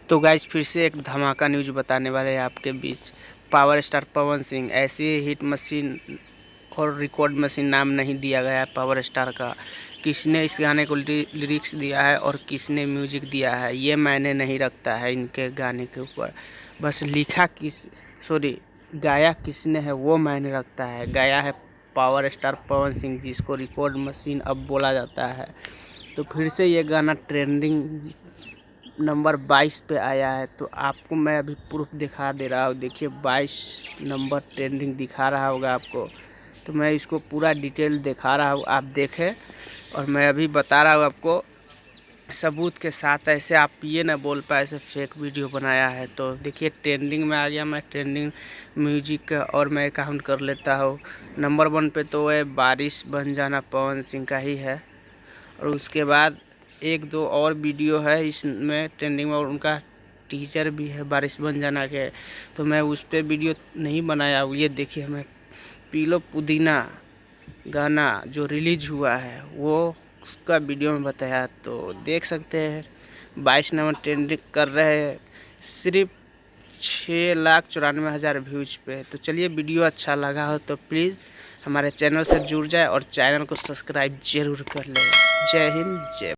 तो गाइस फिर से एक धमाका न्यूज़ बताने वाले हैं आपके बीच। पावर स्टार पवन सिंह, ऐसी हिट मशीन और रिकॉर्ड मशीन नाम नहीं दिया गया है पावर स्टार का। किसने इस गाने को लिरिक्स दिया है और किसने म्यूजिक दिया है ये मायने नहीं रखता है इनके गाने के ऊपर। बस लिखा गाया किसने है वो मायने रखता है। गाया है पावर स्टार पवन सिंह, जिसको रिकॉर्ड मशीन अब बोला जाता है। तो फिर से ये गाना ट्रेंडिंग नंबर 22 पे आया है। तो आपको मैं अभी प्रूफ दिखा दे रहा हूँ। देखिए 22 नंबर ट्रेंडिंग दिखा रहा होगा आपको। तो मैं इसको पूरा डिटेल दिखा रहा हूँ, आप देखें। और मैं अभी बता रहा हूँ आपको सबूत के साथ। ऐसे आप ये ना बोल पाए ऐसे फेक वीडियो बनाया है। तो देखिए ट्रेंडिंग में आ गया मैं, ट्रेंडिंग म्यूजिक का। और मैं काउंट कर लेता हूँ। नंबर 1 पे तो वह बारिश बन जाना पवन सिंह का ही है। और उसके बाद एक दो और वीडियो है इसमें ट्रेंडिंग में, और उनका टीचर भी है बारिश बन जाना के। तो मैं उस पर वीडियो नहीं बनाया हूँ। ये देखिए हमें पीलो पुदीना गाना जो रिलीज हुआ है वो उसका वीडियो में बताया। तो देख सकते हैं 22 नंबर ट्रेंडिंग कर रहे हैं, सिर्फ 6,94,000 व्यूज पे। तो चलिए वीडियो अच्छा लगा हो तो प्लीज़ हमारे चैनल से जुड़ जाए और चैनल को सब्सक्राइब जरूर कर ले। जय हिंद, जय